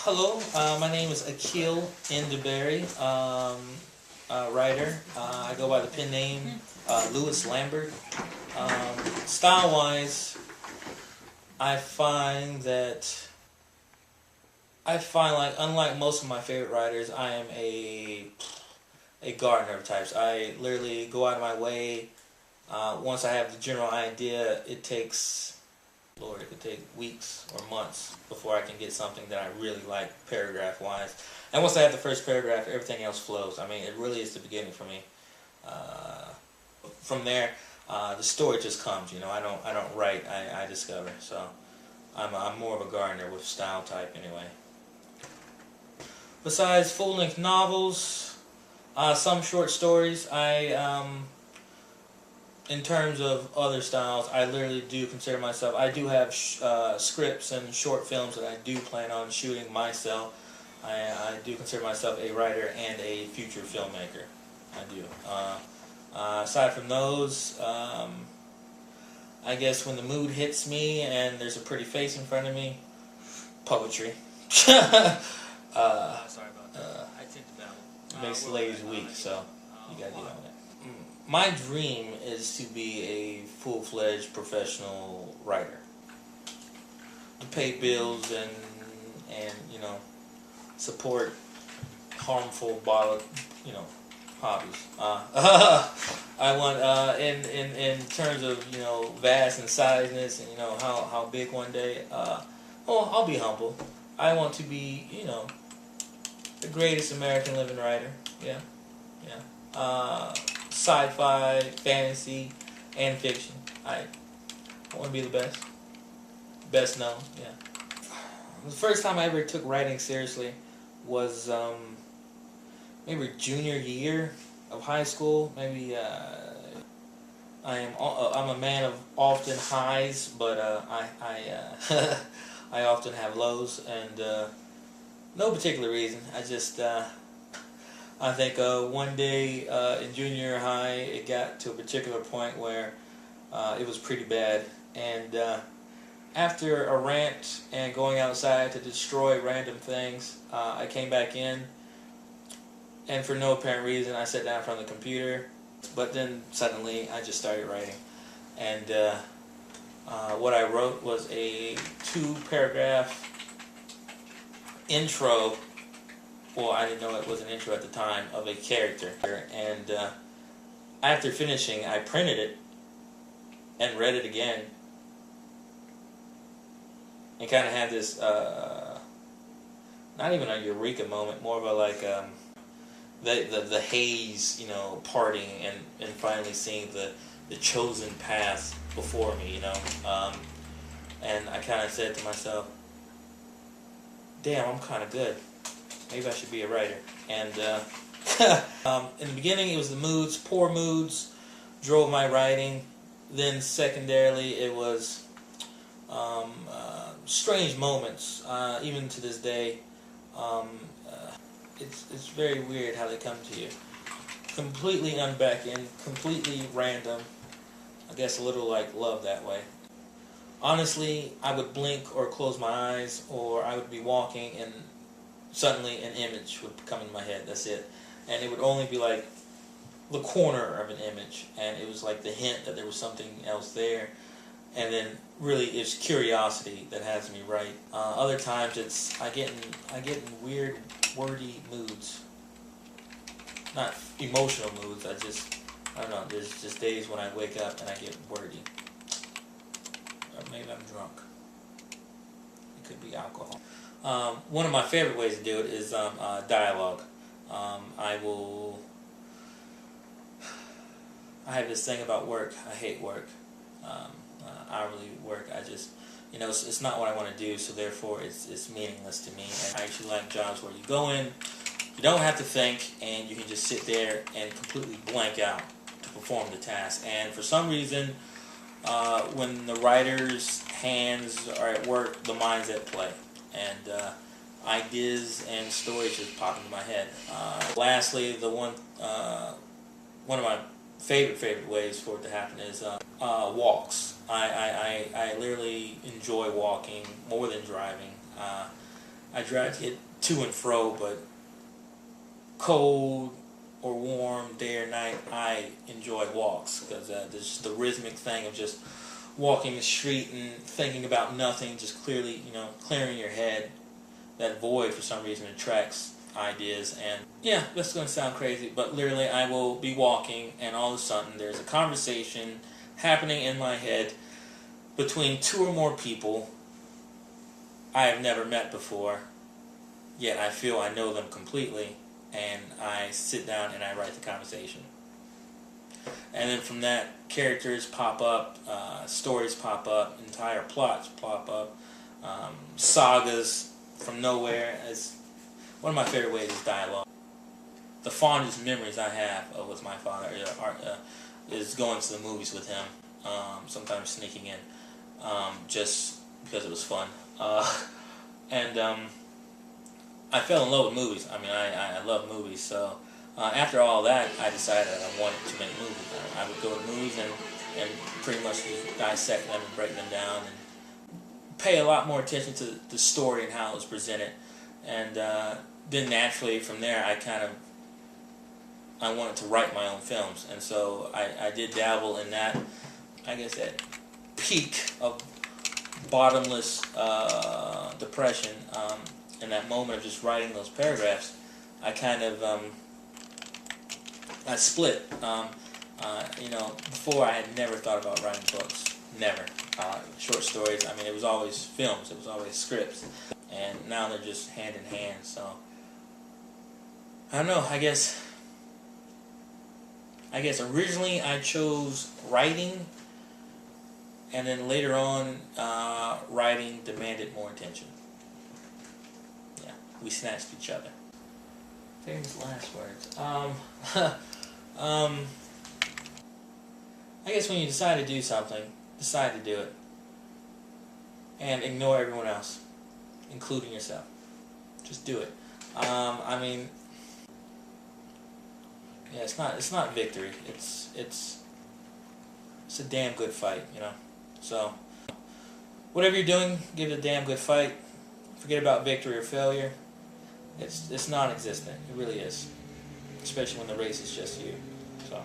Hello, my name is Akil DeBerry, writer. I go by the pen name Lambert. Style-wise, I find like unlike most of my favorite writers, I am a gardener of types. I literally go out of my way. Once I have the general idea, it could take weeks or months before I can get something that I really like paragraph-wise. And once I have the first paragraph, everything else flows. I mean, it really is the beginning for me. From there, the story just comes. You know, I don't write. I discover. So I'm more of a gardener with style type anyway. Besides full-length novels, some short stories, in terms of other styles, I literally do consider myself, I do have scripts and short films that I do plan on shooting myself. I do consider myself a writer and a future filmmaker. I do. Aside from those, I guess when the mood hits me and there's a pretty face in front of me, poetry. Sorry about that. I tend to babble. Makes the ladies weak, so you gotta deal with it. My dream is to be a full-fledged professional writer. To pay bills and you know, support harmful hobbies. I want in terms of, you know, vast and sizeness and, you know, how big one day. I'll be humble. I want to be, you know, the greatest American living writer. Yeah. Sci-fi, fantasy, and fiction. I want to be the best known. Yeah. The first time I ever took writing seriously was maybe junior year of high school. Maybe I'm a man of often highs, but I often have lows, and no particular reason. I think one day in junior high, it got to a particular point where it was pretty bad. And after a rant and going outside to destroy random things, I came back in, and for no apparent reason, I sat down in front of the computer. But then suddenly, I just started writing. And what I wrote was a 2-paragraph intro. Well, I didn't know it was an intro at the time, of a character. And after finishing, I printed it and read it again. And kind of had this, not even a eureka moment, more of a like, the haze, you know, parting and finally seeing the chosen path before me, you know. And I kind of said to myself, damn, I'm kind of good. Maybe I should be a writer. And in the beginning, it was the moods, poor moods, drove my writing. Then secondarily, it was strange moments. Even to this day, it's very weird how they come to you. Completely unbeckoned, completely random. I guess a little like love that way. Honestly, I would blink or close my eyes, or I would be walking and suddenly an image would come in my head. That's it. And it would only be like the corner of an image, and it was like the hint that there was something else there. And then really it's curiosity that has me write. Other times I get in weird, wordy moods. Not emotional moods. I don't know. There's just days when I wake up and I get wordy. Or maybe I'm drunk. It could be alcohol. One of my favorite ways to do it is dialogue. I have this thing about work. I hate work. Hourly work. You know, it's not what I want to do, so therefore it's meaningless to me. And I actually like jobs where you go in, you don't have to think, and you can just sit there and completely blank out to perform the task. And for some reason, when the writer's hands are at work, the mind's at play. And ideas and stories just pop into my head. Lastly, one of my favorite ways for it to happen is walks. I literally enjoy walking more than driving. I drive to get to and fro, but cold or warm, day or night, I enjoy walks because there's the rhythmic thing of just walking the street and thinking about nothing, just clearly, clearing your head. That void, for some reason, attracts ideas. And yeah, that's going to sound crazy, but literally I will be walking and all of a sudden there's a conversation happening in my head between two or more people I have never met before, yet I feel I know them completely, and I sit down and I write the conversation. And then from that, characters pop up, stories pop up, entire plots pop up, sagas from nowhere. As one of my favorite ways is dialogue. The fondest memories I have with my father is going to the movies with him, sometimes sneaking in, just because it was fun. And I fell in love with movies. I mean, I love movies, so after all that, I decided that I wanted to make movies. I would go to movies and pretty much just dissect them and break them down and pay a lot more attention to the story and how it was presented. And then naturally from there, I wanted to write my own films. And so I did dabble in that, I guess, that peak of bottomless depression. In that moment of just writing those paragraphs, I kind of I split. Before I had never thought about writing books, never. Short stories. I mean, it was always films. It was always scripts, and now they're just hand in hand. So I don't know. I guess originally I chose writing, and then later on, writing demanded more attention. We snatched each other. Famous last words. I guess when you decide to do something, decide to do it. And ignore everyone else, including yourself. Just do it. It's not victory. It's a damn good fight, So, whatever you're doing, give it a damn good fight. Forget about victory or failure. It's non-existent. It really is. Especially when the race is just you. So.